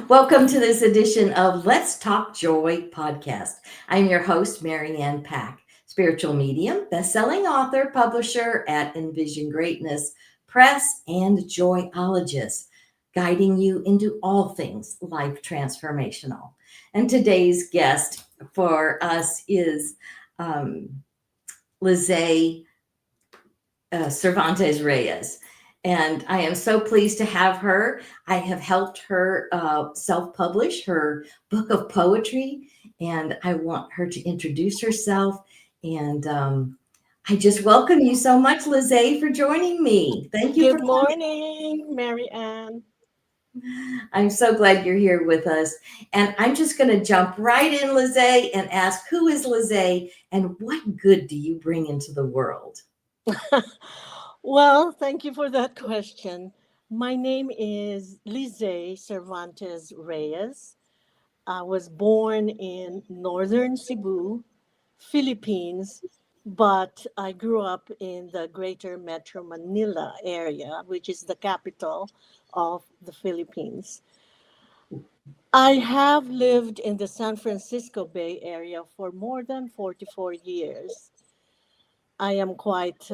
Welcome to this edition of Let's Talk Joy podcast. I'm your host, Mary Ann Pack, spiritual medium, best-selling author, publisher at Envision Greatness Press, and joyologist, guiding you into all things life transformational. And today's guest for us is Lizae Cervantes Reyes. And I am so pleased to have her. I have helped her self publish her book of poetry, and I want her to introduce herself. And I just welcome you so much, Lizae, for joining me. Thank you for Good coming. morning, Mary Ann. I'm so glad you're here with us. And I'm just going to jump right in, Lizae, and ask, who is Lizae and what good do you bring into the world? Well, thank you for that question. My name is Lizae Cervantes Reyes. I was born in northern Cebu, Philippines, but I grew up in the greater Metro Manila area, which is the capital of the Philippines. I have lived in the San Francisco Bay Area for more than 44 years. I am quite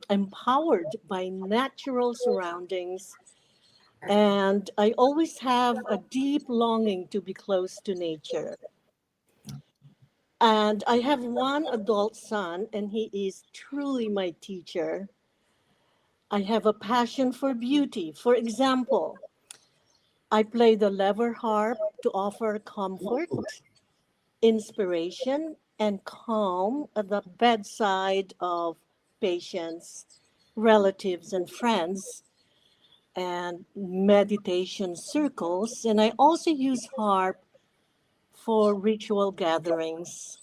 empowered by natural surroundings, and I always have a deep longing to be close to nature. And I have one adult son, and he is truly my teacher. I have a passion for beauty. For example, I play the lever harp to offer comfort, inspiration, and calm at the bedside of patients, relatives, and friends, and meditation circles. And I also use harp for ritual gatherings.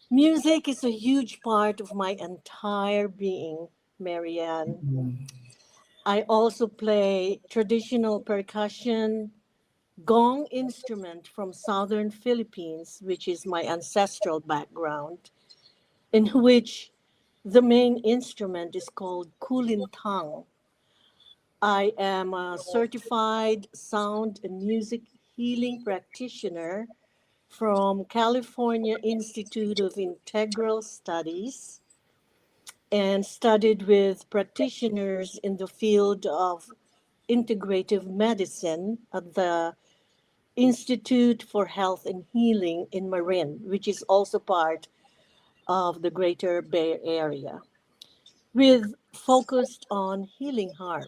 Music is a huge part of my entire being, Marianne. I also play traditional percussion, gong instrument from southern Philippines, which is my ancestral background, in which the main instrument is called kulintang. I am a certified sound and music healing practitioner from California Institute of Integral Studies and studied with practitioners in the field of integrative medicine at the Institute for Health and Healing in Marin, which is also part of the Greater Bay Area, with focused on healing harm.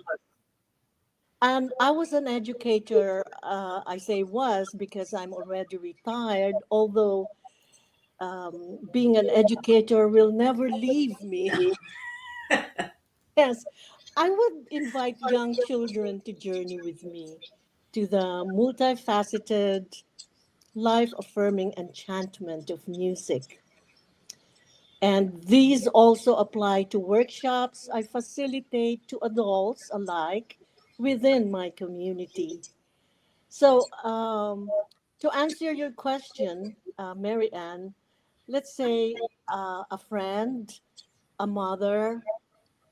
And I was an educator. I say was because I'm already retired, although being an educator will never leave me. Yes, I would invite young children to journey with me to the multifaceted, life affirming enchantment of music. And these also apply to workshops I facilitate to adults alike within my community. So, to answer your question, Mary Ann, let's say a friend, a mother,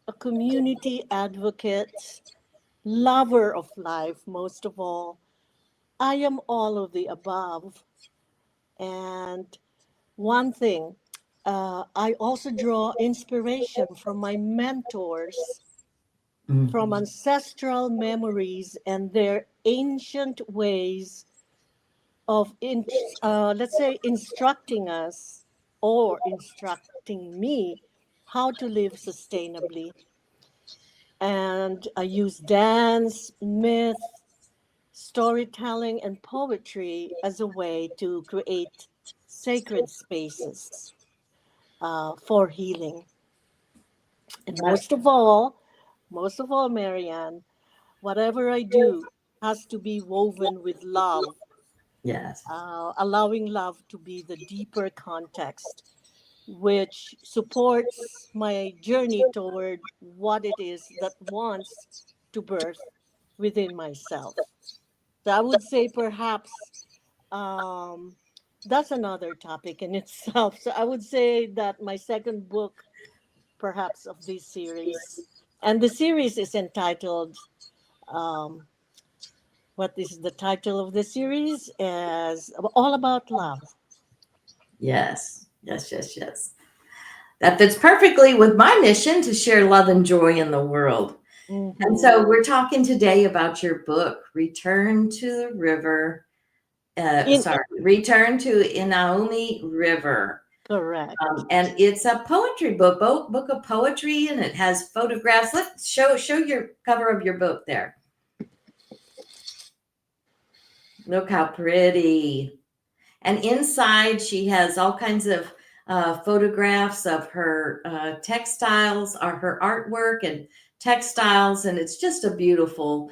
a community advocate, lover of life, most of all. I am all of the above. And one thing, I also draw inspiration from my mentors, from Mhm. ancestral memories and their ancient ways of, let's say, instructing us or instructing me how to live sustainably. And I use dance, myth, storytelling, and poetry as a way to create sacred spaces for healing. And most of all, Marianne, whatever I do has to be woven with love, Yes. allowing love to be the deeper context, which supports my journey toward what it is that wants to birth within myself. So I would say perhaps um, that's another topic in itself. So I would say that my second book, perhaps of this series, and the series is entitled um, what is the title of the series? Is all about love. Yes, yes, yes, yes. That fits perfectly with my mission to share love and joy in the world. And Mm-hmm. so we're talking today about your book, Return to the River. In Return to Inuami River. correct. And it's a poetry book of poetry, and it has photographs. Let's show your cover of your book there. Look how pretty. And inside, she has all kinds of photographs of her textiles, or her artwork and textiles, and it's just a beautiful.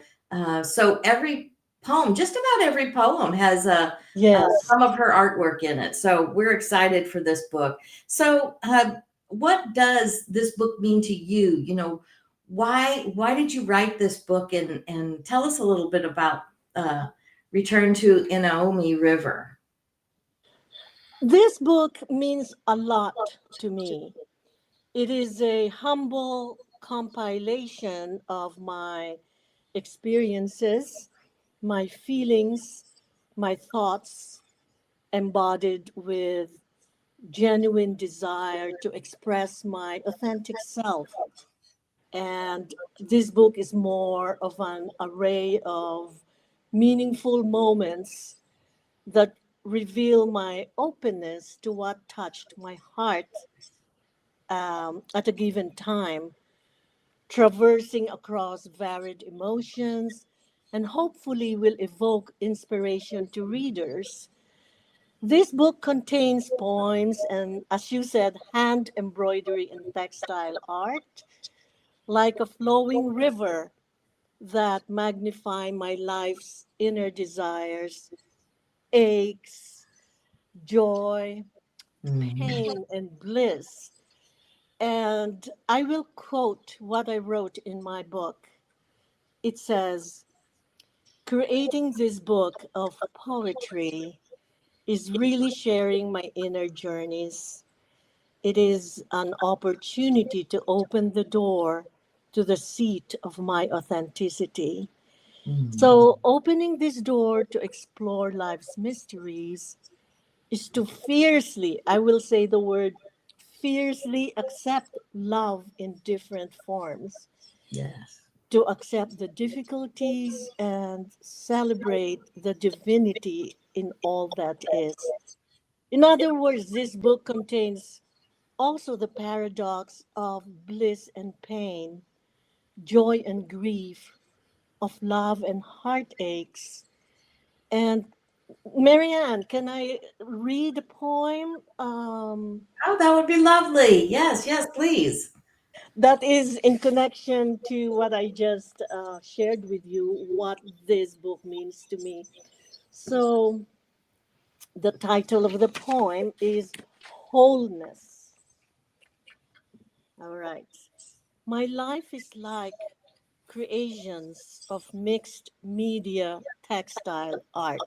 So every poem, just about every poem, has Yes. some of her artwork in it. So we're excited for this book. So, what does this book mean to you? You know, why did you write this book? And tell us a little bit about uh, Return to Inuami River. This book means a lot to me. It is a humble compilation of my experiences, my feelings, my thoughts, embodied with genuine desire to express my authentic self. And this book is more of an array of meaningful moments that reveal my openness to what touched my heart at a given time, traversing across varied emotions, and hopefully will evoke inspiration to readers. This book contains poems and, as you said, hand embroidery and textile art, like a flowing river that magnify my life's inner desires, aches, joy, Mhm. pain, and bliss. And I will quote what I wrote in my book. It says, creating this book of poetry is really sharing my inner journeys. It is an opportunity to open the door to the seat of my authenticity. Mhm. So, opening this door to explore life's mysteries is to fiercely, I will say the word fiercely, accept love in different forms, Yes. to accept the difficulties and celebrate the divinity in all that is. In other words, this book contains also the paradox of bliss and pain, joy and grief, of love and heartaches. And Marianne, can I read a poem Oh, that would be lovely. Yes, yes, please. that is in connection to what I just shared with you, what this book means to me? So, the title of the poem is Wholeness. All right. My life is like creations of mixed media textile art.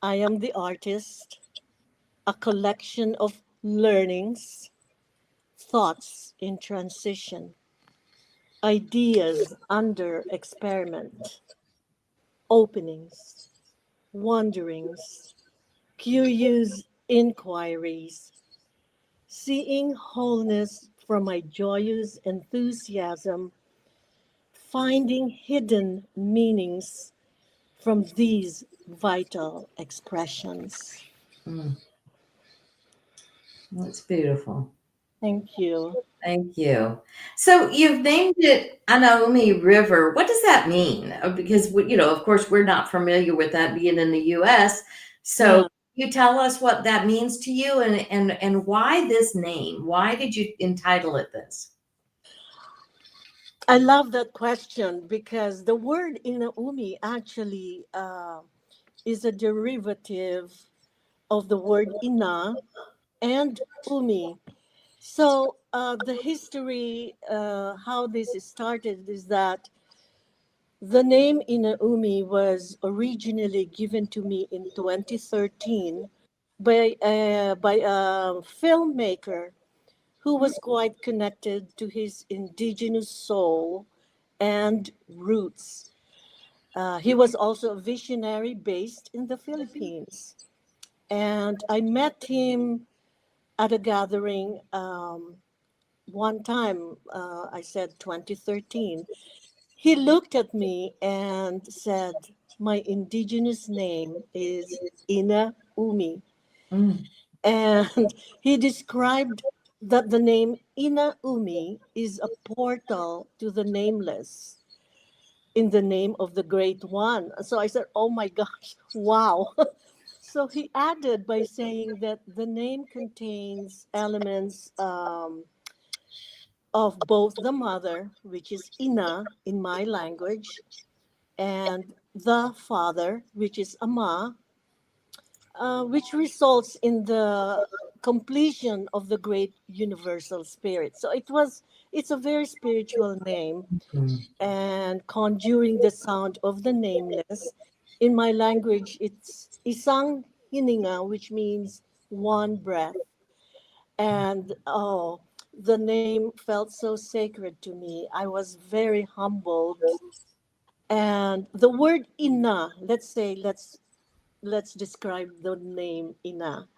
I am the artist, a collection of learnings, thoughts in transition, ideas under experiment, openings, wanderings, curious inquiries, seeing wholeness from my joyous enthusiasm, finding hidden meanings from these vital expressions. Mm, that's beautiful. Thank you. Thank you. So you've named it Inuami River. What does that mean? Because of course, we're not familiar with that being in the U.S. So Yeah, you tell us what that means to you, and why this name? Why did you entitle it this? I love that question because the word inaumi actually is a derivative of the word ina and umi. So the history, how this started, is that the name Inaumi was originally given to me in 2013 by a filmmaker who was quite connected to his indigenous soul and roots. He was also a visionary based in the Philippines. And I met him at a gathering one time, I said 2013. He looked at me and said, "My indigenous name is Ina Umi." Mm. And he described that the name Ina Umi is a portal to the nameless in the name of the Great One. So I said, "Oh my gosh, wow." So he added by saying that the name contains elements of both the mother, which is Ina in my language, and the father, which is Ama, which results in the completion of the great universal spirit. So it's a very spiritual name, Mm. and conjuring the sound of the nameless. In my language, it's isang hininga, which means one breath. And oh, the name felt so sacred to me. I was very humbled. And the word ina, let's describe the name ina.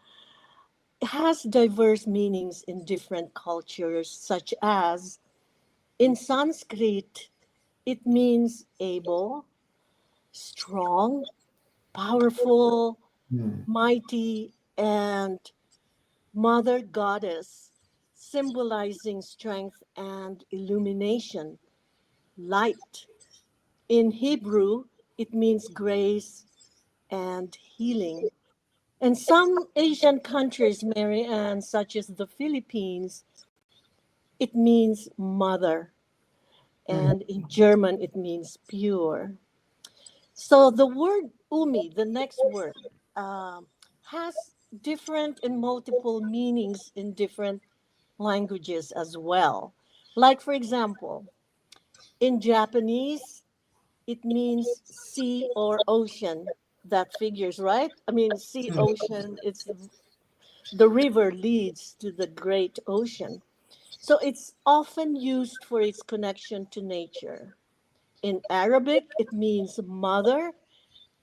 It has diverse meanings in different cultures, such as in Sanskrit, it means able, strong, powerful, Mm. mighty, and mother goddess, symbolizing strength and illumination, light. In Hebrew, it means grace and healing. And some Asian countries, Mary Ann, such as the Philippines, it means mother. Mm. And in German, it means pure. So the word umi, the next word, um, has different and multiple meanings in different languages as well. Like, for example, in Japanese, it means sea or ocean. That figures, right? I mean, sea, ocean, it's the river leads to the great ocean. So it's often used for its connection to nature. In Arabic, it means mother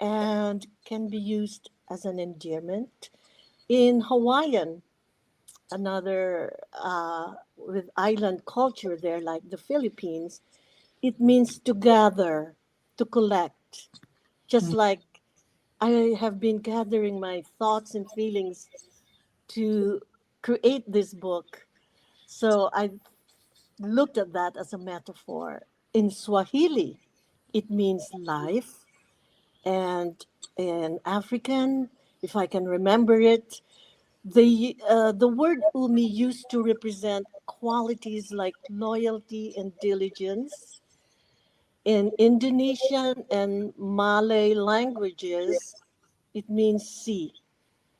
and can be used as an endearment. In Hawaiian, another with island culture there, like the Philippines, it means to gather, to collect. Just Mm. like I have been gathering my thoughts and feelings to create this book. So I looked at that as a metaphor. In Swahili, it means life, and in African, if I can remember it, the word umi used to represent qualities like loyalty and diligence. In Indonesian and Malay languages, it means sea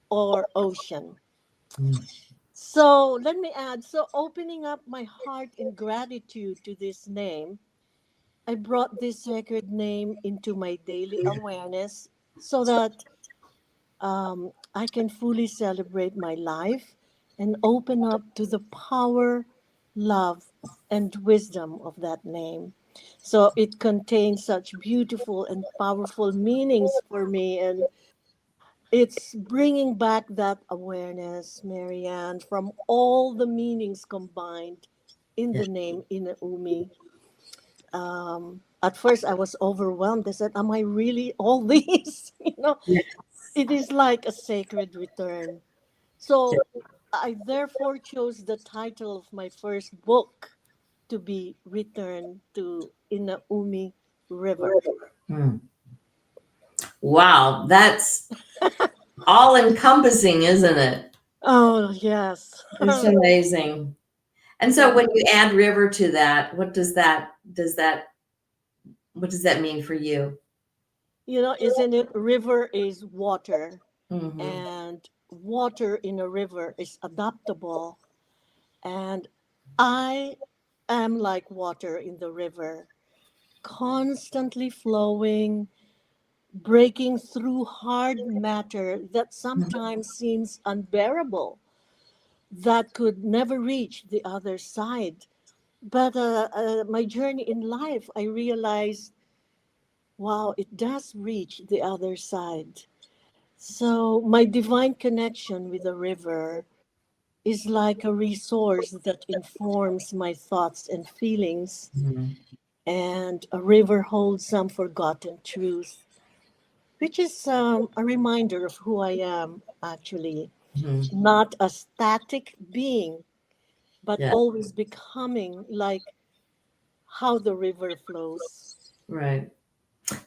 or ocean. Mm. So let me add, so opening up my heart in gratitude to this name, I brought this sacred name into my daily awareness so that I can fully celebrate my life and open up to the power, love, and wisdom of that name. So it contains such beautiful and powerful meanings for me, and it's bringing back that awareness, Marianne, from all the meanings combined in Yes. the name Inaumi. At first, I was overwhelmed. I said, "Am I really all these?" Yes. It is like a sacred return. So I therefore chose the title of my first book to be Return to Inaumi River. Mm. Wow, that's all encompassing, isn't it? Oh, yes. It's amazing. And Yeah. so when you add river to that, what does that mean for you? Isn't it? River is water, Hmm. and water in a river is adaptable. And I am like water in the river, constantly flowing, breaking through hard matter that sometimes seems unbearable, that could never reach the other side. But my journey in life, I realized wow, it does reach the other side. So, my divine connection with the river is like a resource that informs my thoughts and feelings, Mhm. and a river holds some forgotten truth, which is a reminder of who I am actually. Mhm. Not a static being, but Yeah, always becoming like how the river flows. right.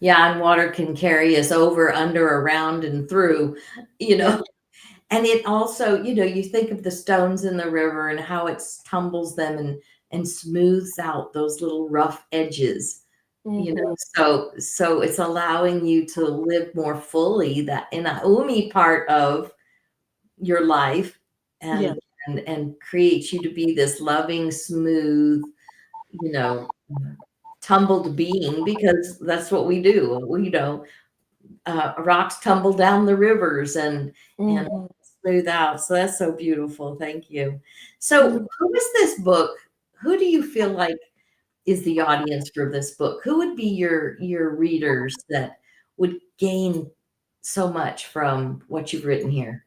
Yeah, and water can carry us over, under, around, and through, you Yeah. know. And it also, you think of the stones in the river and how it tumbles them and smooths out those little rough edges, Mm-hmm. so it's allowing you to live more fully that in a umi part of your life, Yeah. and creates you to be this loving, smooth, you know, tumbled being, because that's what we do. Rocks tumble down the rivers and Mm-hmm. smooth out. So that's so beautiful. Thank you. Yeah. So who is this book? Who do you feel like is the audience for this book? Who would be your readers that would gain so much from what you've written here?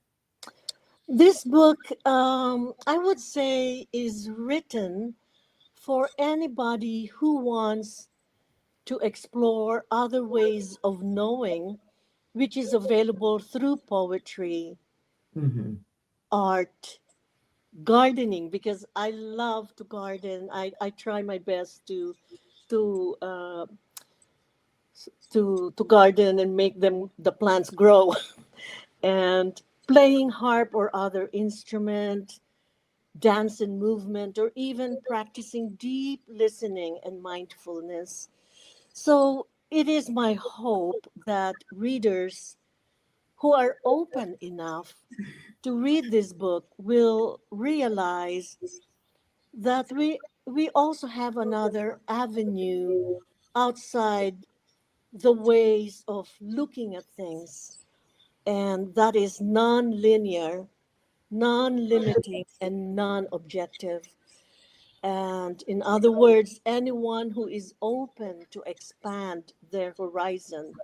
This book, I would say, is written for anybody who wants to explore other ways of knowing, which is available through poetry, Hmm. art, gardening, because I love to garden. I try my best to uh, to garden and make them the plants grow and playing harp or other instrument, dance and movement, or even practicing deep listening and mindfulness. So it is my hope that readers who are open enough to read this book will realize that we also have another avenue outside the ways of looking at things, and that is non-linear, non-limiting, and non-objective. And in other words, anyone who is open to expand their horizon,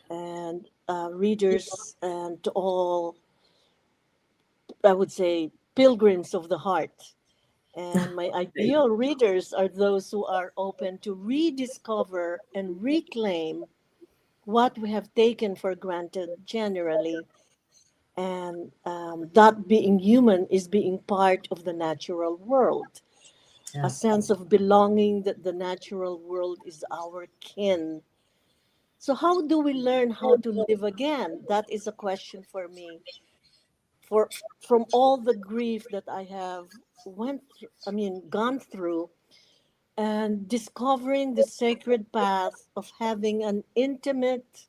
and readers and to all, I would say, pilgrims of the heart. And my ideal readers are those who are open to rediscover and reclaim what we have taken for granted generally. And that being human is being part of the natural world, a Yeah. sense of belonging that the natural world is our kin. So, how do we learn how to live again? That is a question for me. For from all the grief that I have gone through, and discovering the sacred path of having an intimate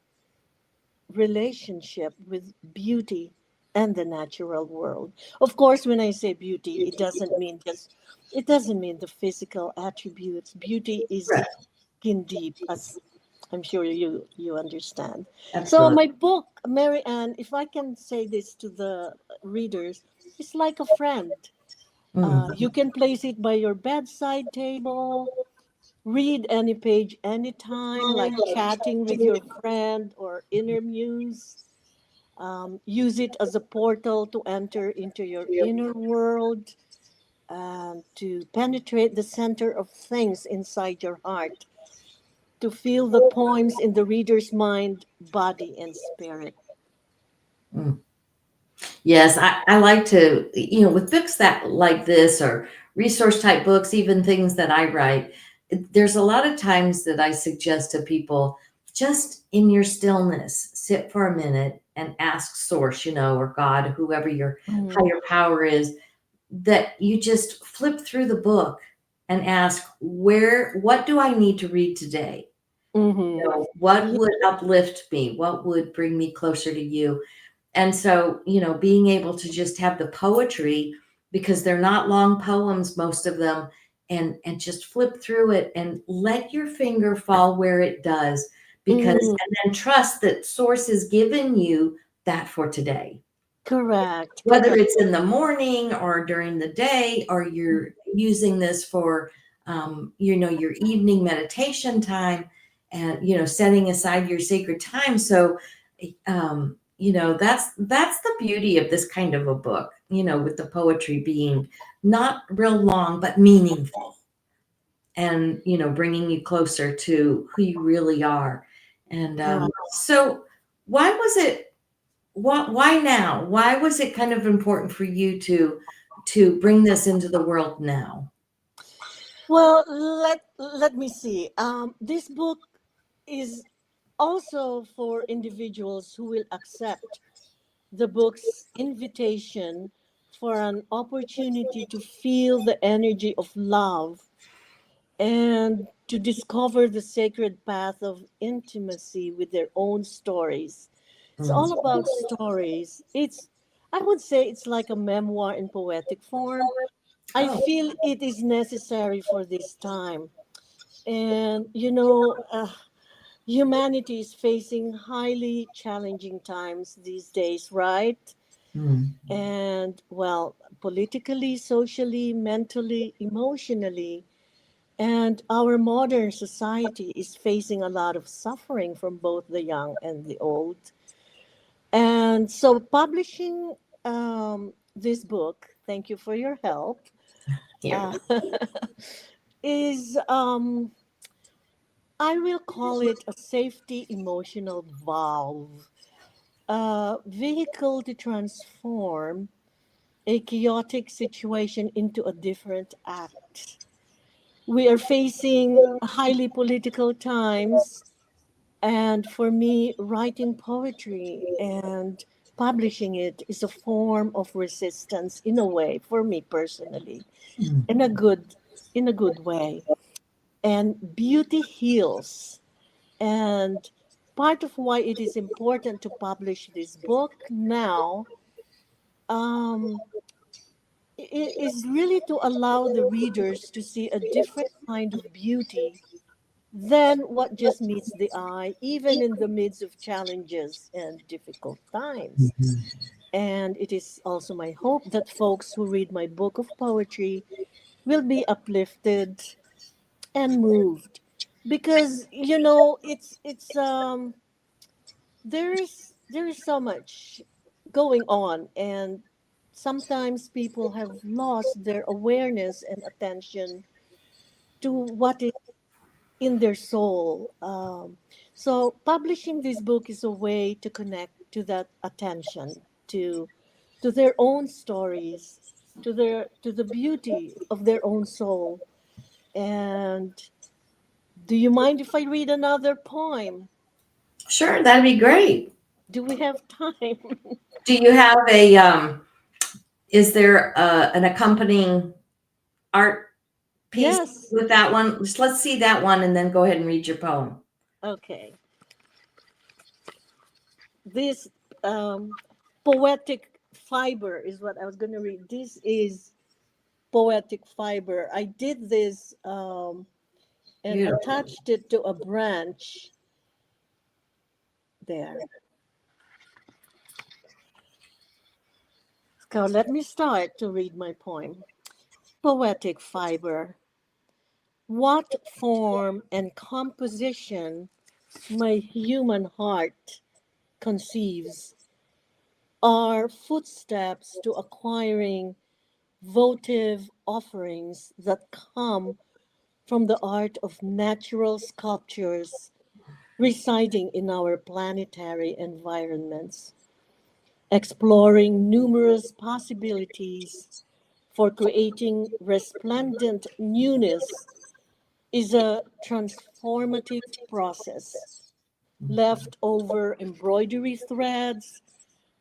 relationship with beauty and the natural world. Of course, when I say beauty, it doesn't mean the physical attributes. Beauty is Right. skin deep, as I'm sure you understand. So Absolutely. my book, Mary Ann, if I can say this to the readers, it's like a friend. Mm. You can place it by your bedside table, read any page anytime, like chatting with your friend or inner muse. Use it as a portal to enter into your inner world, to penetrate the center of things inside your heart, to feel the poems in the reader's mind, body, and spirit. Mm. Yes, I like to, with books that like this, or resource type books, even things that I write, there's a lot of times that I suggest to people, just in your stillness, sit for a minute and ask Source, or God, whoever your Mm, higher power is, that you just flip through the book and ask, what do I need to read today? mm-hmm. What Yeah. would uplift me? What would bring me closer to you? And so, being able to just have the poetry, because they're not long poems, most of them, and just flip through it and let your finger fall where it does, because Mm, and then trust that Source has given you that for today. correct, Whether correct. it's in the morning or during the day, or you're using this for your evening meditation time, and setting aside your sacred time. So that's the beauty of this kind of a book, with the poetry being not real long but meaningful, and bringing you closer to who you really are. And Right. so why was it why now, why was it kind of important for you to bring this into the world now? Well, let me see. This book is also for individuals who will accept the book's invitation for an opportunity to feel the energy of love and to discover the sacred path of intimacy with their own stories. It's Mm. all about stories. I would say it's like a memoir in poetic form. I Oh. feel it is necessary for this time. And, humanity is facing highly challenging times these days, right? Mm. And, well, politically, socially, mentally, emotionally. And our modern society is facing a lot of suffering from both the young and the old. And so, publishing this book, thank you for your help, Here. uh, is, I will call it a safety emotional valve, a vehicle to transform a chaotic situation into a different act. We are facing highly political times. And for me, writing poetry and publishing it is a form of resistance in a way, for me personally, Mm. in a good way. And beauty heals. And part of why it is important to publish this book now um, is really to allow the readers to see a different kind of beauty than what just meets the eye, even in the midst of challenges and difficult times. And it is also my hope that folks who read my book of poetry will be uplifted and moved, because there is so much going on, and sometimes people have lost their awareness and attention to what is in their soul. So publishing this book is a way to connect to that attention, to their own stories, to the beauty of their own soul. And do you mind if I read another poem? Sure, that'd be great. Do we have time? Do you have a is there an accompanying art piece Yes. with that one? Just let's see that one and then go ahead and read your poem. Okay. This poetic fiber is what I was going to read. This is poetic fiber. I did this and Beautiful. attached it to a branch there. So let me start to read my poem. Poetic fiber. What form and composition my human heart conceives are footsteps to acquiring votive offerings that come from the art of natural sculptures residing in our planetary environments, exploring numerous possibilities for creating resplendent newness is a transformative process. Leftover embroidery threads,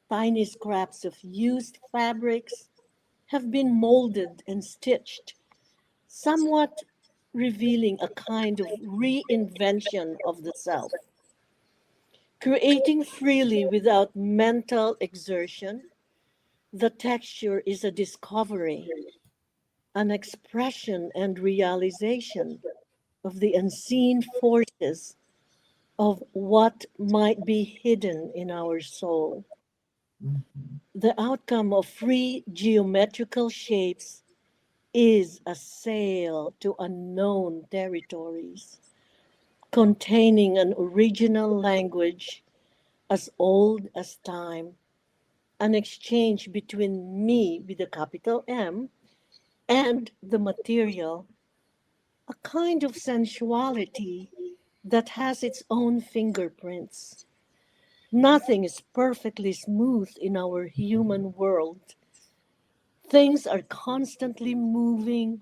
tiny scraps of used fabrics have been molded and stitched, somewhat revealing a kind of reinvention of the self. Creating freely without mental exertion, the texture is a discovery, an expression and realization of the unseen forces of what might be hidden in our soul. The outcome of free geometrical shapes is a sail to unknown territories, containing an original language as old as time, an exchange between me with a capital M and the material, a kind of sensuality that has its own fingerprints. Nothing is perfectly smooth in our human world. Things are constantly moving,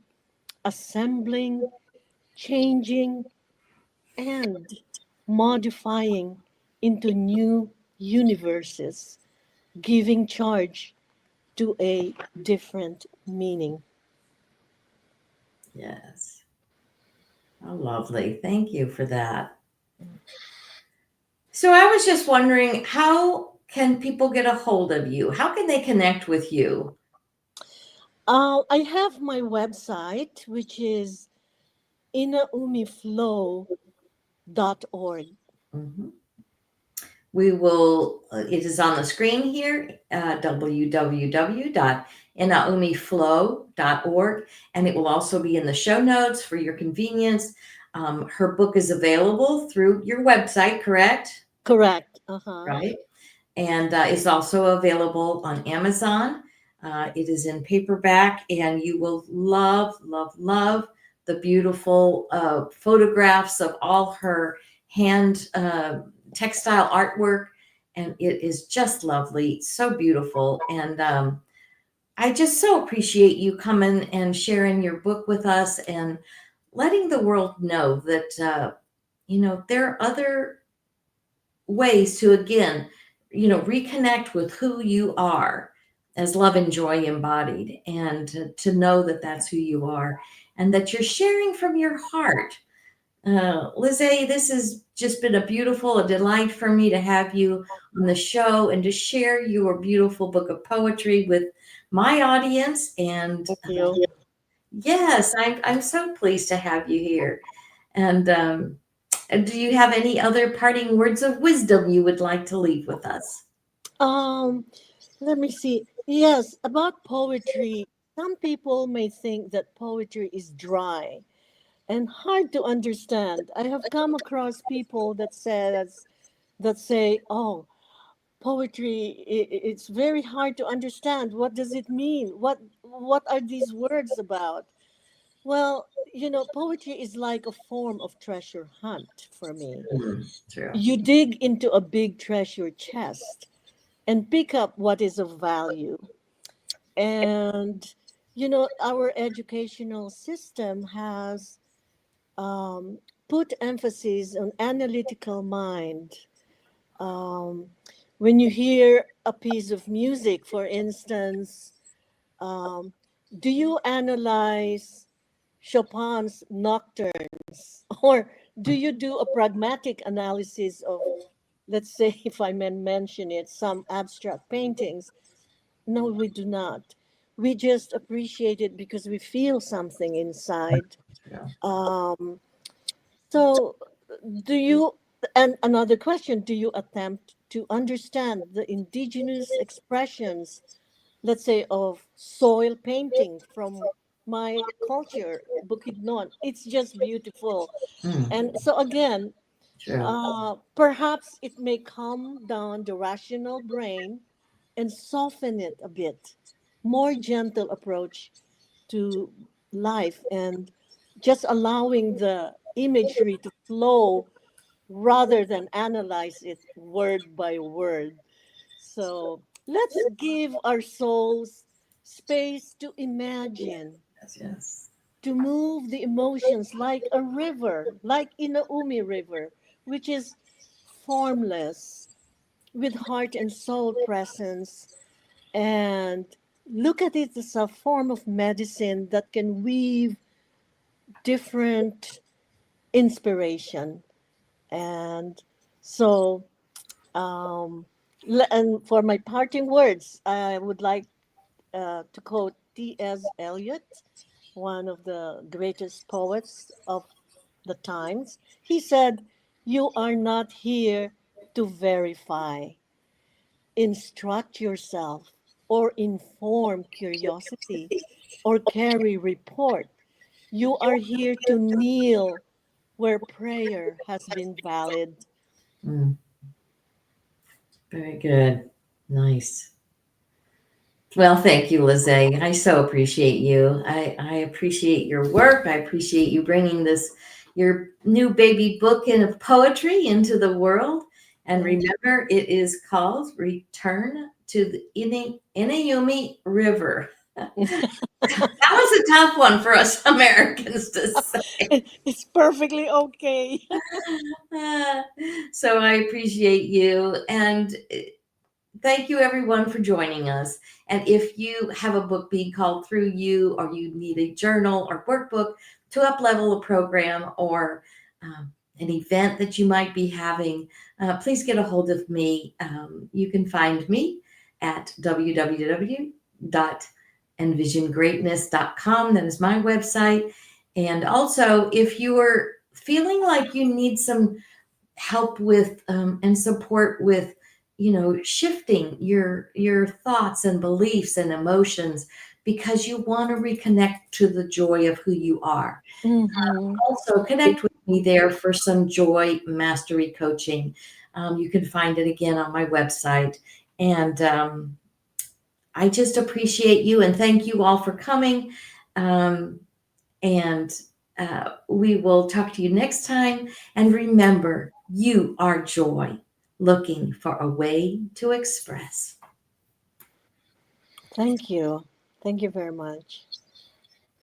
assembling, changing, and modifying into new universes, giving charge to a different meaning. Yes. Oh, lovely. Thank you for that. So I was just wondering, how can people get a hold of you? How can they connect with you? I have my website, which is inaumiflow.org. Mhm. We will, it is on the screen here, www.inaumiflow.org, and it will also be in the show notes for your convenience. Her book is available through your website, correct? Correct. Uh-huh. Right. And it's also available on Amazon. It is in paperback, and you will love, love, love the beautiful photographs of all her hand textile artwork. And it is just lovely, so beautiful. And I just so appreciate you coming and sharing your book with us and letting the world know that, there are other ways to, again, reconnect with who you are as love and joy embodied, and to know that that's who you are and that you're sharing from your heart. Lizae, this has just been a delight for me to have you on the show and to share your beautiful book of poetry with my audience. And Thank you. yes, I'm so pleased to have you here. And do you have any other parting words of wisdom you would like to leave with us? Um, Let me see. Yes, about poetry, some people may think that poetry is dry and hard to understand. I have come across people that say, "Oh, poetry it's very hard to understand. What does it mean? What are these words about?" Well, poetry is like a form of treasure hunt for me. True. You dig into a big treasure chest and pick up what is of value. And our educational system has put emphasis on analytical mind. um, when you hear a piece of music, for instance, um, do you analyze Chopin's nocturnes, or do you do a pragmatic analysis of, let's say, if I may mention it, some abstract paintings? No, we do not. We just appreciate it because we feel something inside. True. Um, so, do you, and another question, do you attempt to understand the indigenous expressions, let's say, of soil painting from my culture, Bukidnon? It's just beautiful. Mm, And so, again, true. perhaps it may calm down the rational brain and soften it a bit, more gentle approach to life, and just allowing the imagery to flow rather than analyze it word by word. So let's give our souls space to imagine, Yes, yes. to move the emotions like a river, like Inuami River, which is formless, with heart and soul presence, and look at it as a form of medicine that can weave different inspiration. And so, um, and for my parting words, I would like to quote T.S. Eliot, one of the greatest poets of the times. He said, "You are not here to verify, instruct yourself, or inform curiosity, or carry report. You are here to kneel where prayer has been valid. Mm, very good. Nice. Well, thank you, Lizae. I so appreciate you. I appreciate your work. I appreciate you bringing your new baby book in of poetry into the world. And remember, it is called Return to the Inuami River. That was a tough one for us Americans to say. It's perfectly okay. Uh, so I appreciate you. And thank you, everyone, for joining us. And if you have a book being called through you, or you need a journal or workbook to uplevel a program or an event that you might be having, please get a hold of me. You can find me at www.envisiongreatness.com. That is my website. And also, if you are feeling like you need some help with and support with shifting your thoughts and beliefs and emotions because you want to reconnect to the joy of who you are, also connect with me there for some joy mastery coaching. You can find it again on my website. And I just appreciate you and thank you all for coming. And we will talk to you next time. And remember, you are joy looking for a way to express. Thank you. Thank you very much.